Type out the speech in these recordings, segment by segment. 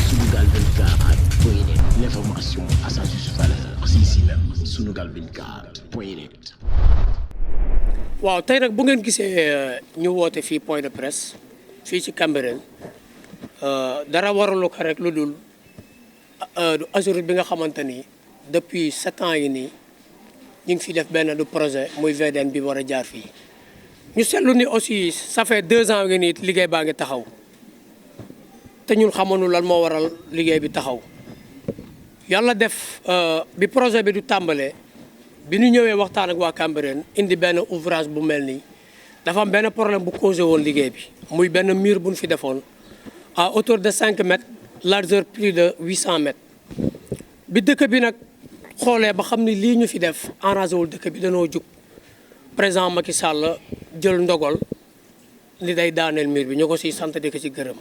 Sunugal 24.net, l'information à sa juste valeur, c'est ici même, Sunugal 24.net. waaw tey nag bu ngeen gisee ñu woote fii point de presse fii ci Cambérène dara waralu ko rek lu dul Ageroute bi nga xamante ni depuis 7 ans yi nii ñu ngi fi def benn du projet muy VDN bi war a jaar fii ñu seetlu ni aussi ça fait 2 ans ngi nii liggéey baa ngi taxaw te ñun xamoonu lan moo waral liggéey bi taxaw yàlla def bi projet bi du tàmbalee bi ñu ñëwee waxtaan ak waa Cambérène indi benn ouvrage bu mel nii dafa am benn problème bu causé woon liggéey bi muy benn mur bu ñu fi defoon à hauteur de 5 mètres largeur plus de 800 mètres bi dëkk bi nag xoolee ba xam ni lii ñu fi def arrangé wul dëkk bi danoo jug président Macky Sall jël ndogal li day daaneel mur bi ñu ko siy sant di ko ci gërëm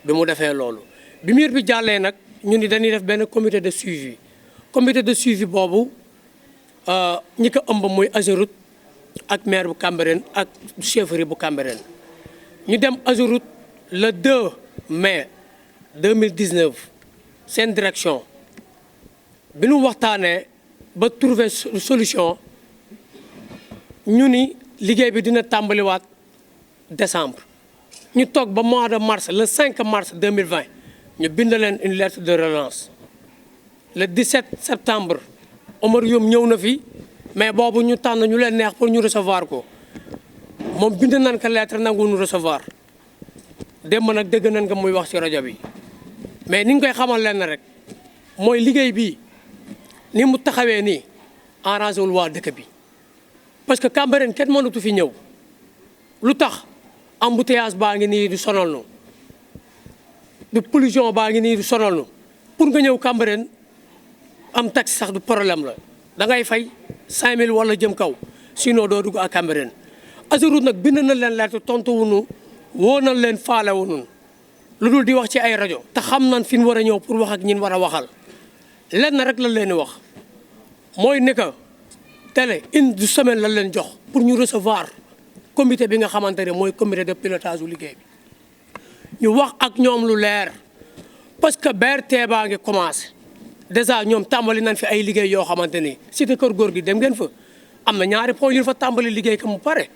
bi mu defee loolu bi mur bi jàllee nag ñu ni dañuy def benn comité de suivi boobu ñi ko ëmb muy Ageroute ak maire bu Cambérène ak chefferie bu Cambérène ñu dem Ageroute le 2 mai 2019 seen direction bi ñu waxtaanee ba trouver solution ñu ni liggéey bi dina tàmbaliwaat décembre ñu toog ba mois de mars le 5 mars 2020 ñu bind leen une lettre de relance le 17 septembre Omar Youm ñëw na fi mais boobu ñu tànn ñu leen neex pour ñu recevoir ko moom bind nañ ko lettre nangu ñu recevoir démb nag dégg nañ ko muy wax ci rajo bi mais ni ñu koy xamal leen rek mooy liggéey bi ni mu taxawee nii arrangé wul waa dëkk bi parce que Cambérène kenn mënatu fi ñëw lu tax embouteillage baa ngi nii du sonal nu du pollution baa ngi nii du sonal nu pour nga ñëw Cambérène am taxi sax du problème la da ngay fay 5000 wala jëm kaw sinon doo dugg ak Cambérène Ageroute nag bind na leen lettre tontu wuñu woo nañ leen faale wuñu lu dul di wax ci ay rajo te xam nañ fi ñu war a ñëw pour wax ak ñin war a waxal lenn rek lañ leen di wax mooy ne que télé une semaine lañ leen jox pour ñu recevoir comité bi nga xamante ne mooy comité de pilotage bu liggéey bi ñu wax ak ñoom lu leer parce que BRT baa ngi commencé. déjà ñoom tàmbali nañ fi ay liggéey yoo xamante ni cité kër góor gi dem ngeen fa am na ñaari point yu fa tàmbali liggéey ka mu pare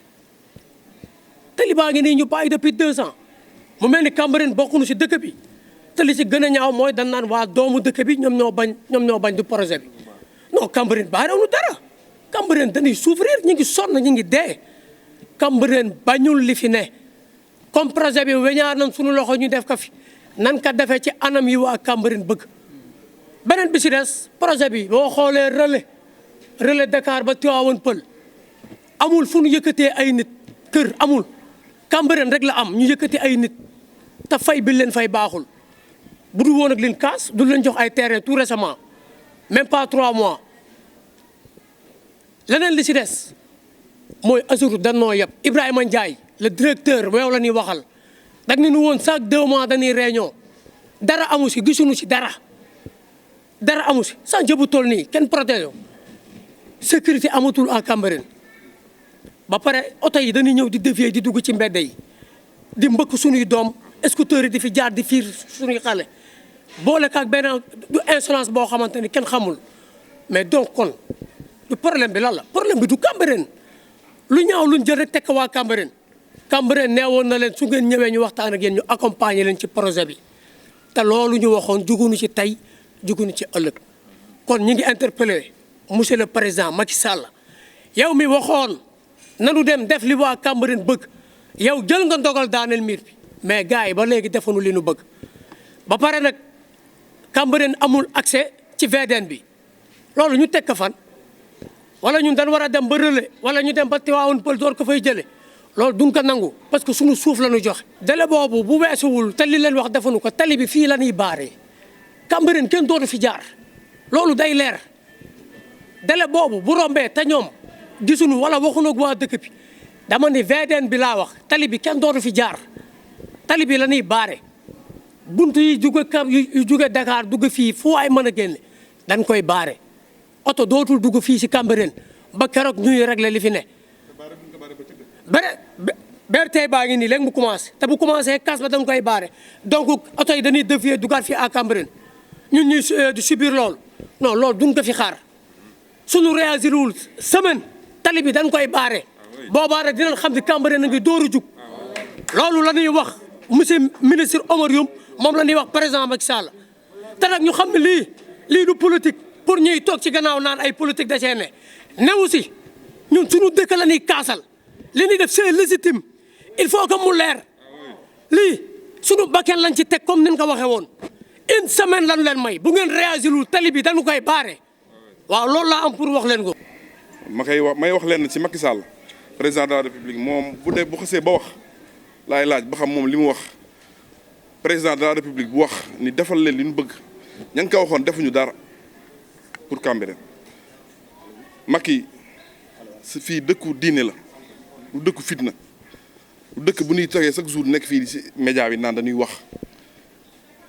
tali baa ngi nii ñu bàyyi depuis 2 ans mu mel ni Cambérène bokkuñu si dëkk bi te li si gën a ñaaw mooy dañ naan waa doomu dëkk bi ñoom ñoo bañ du projet bi non Cambérène bàyyiwuñu dara Cambérène dañuy souffrir ñu ngi sonn ñu ngi dee Cambérène bañul li fi ne comme projet bi weñaar nañ suñu loxo ñu def ko fi nan ka defee ci anam yi waa Cambérène bëgg. beneen bi si des projet bi boo xoolee relais Dakar ba Tivaouane Peulh amul fu ñu yëkkatee ay nit kër amul Cambérène rek la am ñu yëkkatee ay nit te fay bi leen fay baaxul bu dul woon ak leen kaas du leen jox ay terrain tout récemment même pas 3 mois leneen li si des mooy Ageroute danoo yëpp Ibrahima Ndiaye le directeur yow la ñuy waxal dag ni nu woon chaque 2 mois dañuy réunion dara amu si gisuñu si dara amu si sa jëbu toll nii kenn protégé sécurité amatul à Cambérène ba pare oto yi dañuy ñëw di dévier di dugg ci mbedd yi di mbëkk suñuy doom scooter yi di fi jaar di fiir suñuy xale boole kaak benn du insolence boo xamante ni kenn xamul mais donc kon du problème bi lan la problème bi du Cambérène lu ñaaw luñ jël rek tekk waa Cambérène neewoon na leen su ngeen ñëwee ñu waxtaan ak yéen ñu accompagner leen ci projet bi te loolu ñu waxoon juguñu ci tey juguñu ci ëllëg kon ñi ngi interpellé monsieur le président Macky Sall yow mi waxoon nanu dem def li waa Cambérène bëgg yow jël nga ndogal daaneel miir bi mais gars yi ba léegi defuñu li nu bëgg ba pare nag Cambérène amul accès ci VDN bi loolu ñu teg ko fan wala ñun dañ war a dem ba relais wala ñu dem ba Tivaouane Peulh door ko fay jëlee loolu duñ ko nangu parce que suñu suuf la ñu joxe. délai boobu bu weesuwul te li leen wax defuñu ko tali bi fii la ñuy baaree Cambérène kenn dootu fi jaar loolu day leer délai boobu bu rombee te ñoom gisuñu wala waxuñu ak waa dëkk bi dama ni VDN bi laa wax tali bi kenn dootu fi jaar tali bi la ñuy baare bunt yi jóge Dakar dugg fii fu waay mën a génne dañ koy baare oto dootul dugg fii si Cambérène ba keroog ñuy régler li fi ne. BRT baa ngi nii léegi mu commencé te bu commencé casse ba dañ koy baare donc oto yi dañuy dévier dugaat fii à Cambérène ñun ñuy di subir loolu non loolu duñ ko fi xaar suñu réagir wul semaine tali bi dañ koy baare boobaa rek dinañ xam ne Cambérène a ngi door a jug loolu la ñuy wax monsieur ministre Oumar Youm moom la ñuy wax président Macky Sall te nag ñu xam ne lii du politique pour ñuy toog ci gannaaw naan ay politique da cee ne newu si ñun suñu dëkk la ñuy kaasal li ñuy def c'est légitime il faut que mu leer lii suñu bakken lañ ci teg comme ni nga ko waxee woon une semaine lañ leen may bu ngeen réagirul tali bi dañu koy baare waaw loolu laa am pour wax leen ko. may wax leen ci Macky Sall président de la République moom bu xasee ba wax laay laaj ba xam moom li mu wax président de la République bu wax ni defal leen li ñu bëgg ña nga ko waxoon defuñu dara pour Cambérène Macky si fii dëkku diine la du dëkku fitna du dëkk bu ñuy toogee chaque jour nekk fii ci média bi naan dañuy wax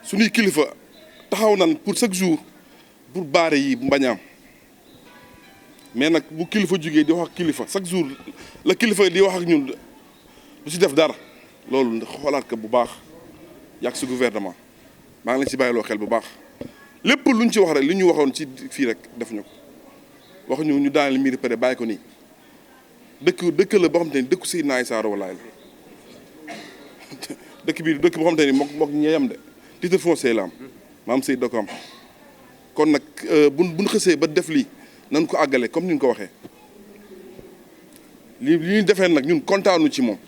suñuy kilifa taxaw nan pour chaque jour pour baare yi bu mbañaam mais nag bu kilifa jógee di wax ak kilifa chaque jour la kilifa di wax ak ñun du ci def dara loolu xoolaat ko bu baax yàgg si gouvernement maa ngi leen ci bàyyiloo xel bu baax lépp luñ ci wax rek li ñu waxoon ci fii rek def ñu ko waxuñu ñu daaneel miir pare bàyyi ko nii dëkk la boo xam te ni dëkku Seydina Issa Rouhou Laye la dëkk bii dëkk boo xam te ni mook ñeeyam de titre foncier la am maam Seydou da ko am kon nag buñ xësee ba def lii nañ ko àggale comme ni ñu ko waxee li ñu defee nag ñun kontaanu ci moom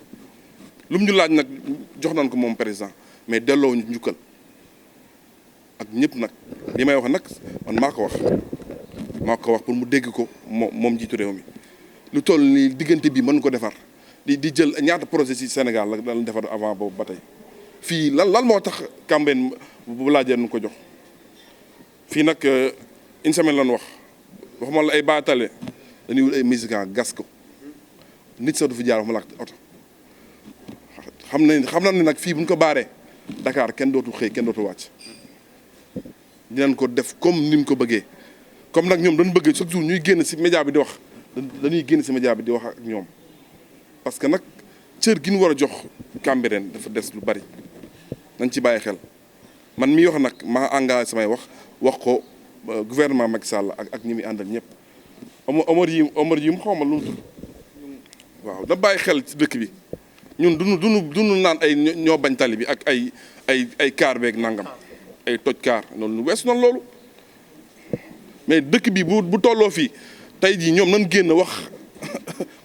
lu mu ñu laaj nag jox nañ ko moom président mais delloo ñu njukkal ak ñëpp nag li may wax nag man maa ko wax pour mu dégg ko moom jiitu réew mi lu toll ni diggante bi mën ko defar di jël ñaata projet ci Sénégal la defar avant boobu ba tey fii lan moo tax Cambérène bu laajee nu ko jox fii nag une semaine lan waxuma la ay baatale dañuy wut ay musiciens gas ko nit sax du fi jaar waxuma la ak oto xam nañ ne nag fii bu ñu ko baaree Dakar kenn dootu xëy kenn dootu wàcc dinañ ko def comme ni mu ko bëggee comme nag ñoom dañu bëgg chaque jour ñuy génn ci média bi di wax dañuy génn ci média bi di wax ak ñoom parce que nag cër gi ñu war a jox Cambérène dafa des lu bari nañ ci bàyyi xel man miy wax nag maa engagé samay wax ko gouvernement Macky Sall ak ñi muy àndal ñëpp Omar yi mu xaw ma lu mu tudd waaw da bàyyi xel ci dëkk bi ñun duñu naan ay ñoo bañ tali bi ak ay kaar beeg nangam ay toj kaar noonu weesu noonu loolu mais dëkk bi bu tolloo fii tey jii ñoom nañ génn wax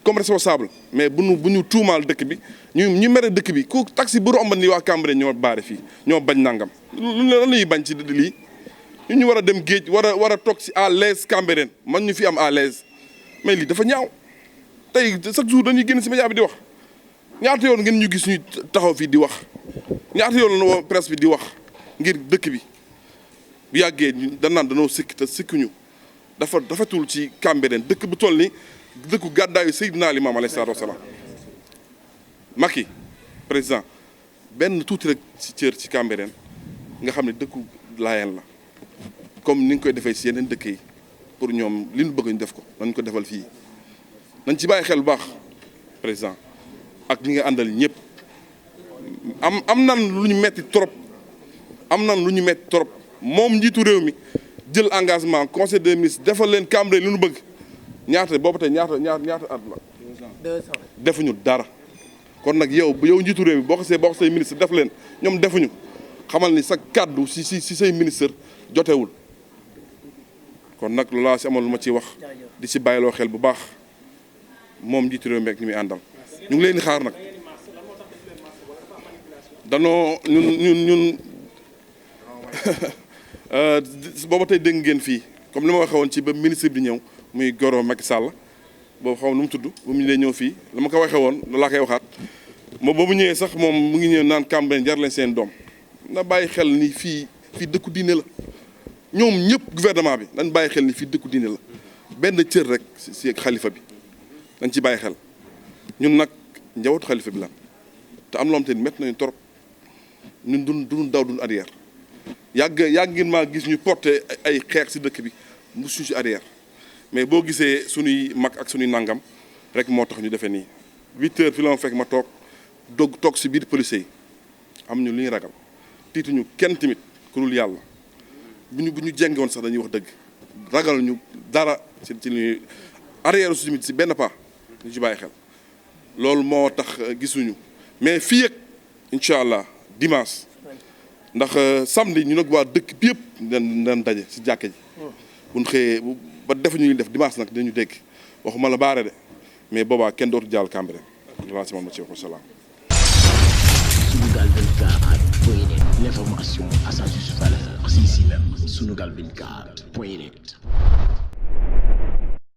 comme responsable mais bu ñu tuumaal dëkk bi ñu mere dëkk bi ku taxi bu romb ni waa Cambérène ñoo baare fii ñoo bañ nangam lu la ñuy bañ ci lii ñu war a dem géej war a toog ci à l'aise Cambérène man ñu fi am à l'aise mais lii dafa ñaaw tey chaque jour dañuy génn ci média bi di wax ñaata yoon ngeen ñu gis ñu taxaw fii di wax ñaata yoon la presse bi di wax ngir dëkk bi bu yàggee dañ naan danoo sikk te sikkuñu dafa tul ci Cambérène dëkk bu toll ni dëkku gàddaayu Seydina Limaamu alayhi salaatu wa salaam Macky président benn tuuti rek ci cër ci Cambérène nga xam ne dëkku Laayeen la comme ni nga koy defee ci yeneen dëkk yi pour ñoom li ñu bëgg ñu def ko nañ ko defal fii nañ ci bàyyi xel bu baax président ak ñi nga àndal ñëpp am nan lu ñu metti trop moom njiitu réew mi jël engagement conseil des ministres defal leen Cambérène li ñu bëgg ñaata boobu tey ñaata at la defuñu dara kon nag yow njiitu réew mi boo ko say ministre def leen ñoom defuñu xamal ni sa kàddu si say ministre jotewul kon nag loolu laa si amoon lu ma ciy wax di si bàyyiloo xel bu baax moom njiitu réew mi ak ñi muy àndal ñu ngi leen di xaar nag danoo ñun booba tey dégg ngeen fii comme li ma waxee woon ci ba ministre bi ñëw muy Goro Macky Sall boobu xaw nu mu tudd ba mu ñëw fii la ma ko waxee woon loolu laa koy waxaat moom ba mu ñëwee sax moom mu ngi ñëw naan Cambérène jar leen seen doom na bàyyi xel ni fii dëkku diine la ñoom ñëpp gouvernement bi nañ bàyyi xel ni fii dëkku diine la benn cër rek si xalifa bi dañ ci bàyyi xel ñun nag njabootu xalifa bi la te am loo xam te ni métti nañu trop ñun duñ daw duñ arrière yàgg ngeen maa gis ñu porté ay xeex si dëkk bi musuñu si arrière mais boo gisee suñuy mag ak suñuy nangam rek moo tax ñu defee nii 8 heures fi la ma fekk ma toog toog si biir policiers yi am ñu lu ñuy ragal tiituñu kenn tamit ku dul yàlla bu ñu jenge woon sax dañuy wax dëgg ragal ñu dara ci li arrière su tamit si benn pas ñu ci bàyyi xel loolu moo tax gisuñu mais fii ak incha allah dimanche ndax samedi ñu nag waa dëkk bi yëpp dañ daje si jàkka ji bu ñu xëyee ba defuñu ñu def dimanche nag dinañu dégg waxuma la baare de mais boobaa kenn dootu jàll Cambérène voilà si moom la ci wax salaam. Sunugal 24.net, l'information à sa juste valeur, c'est ici même, Sunugal 24.net.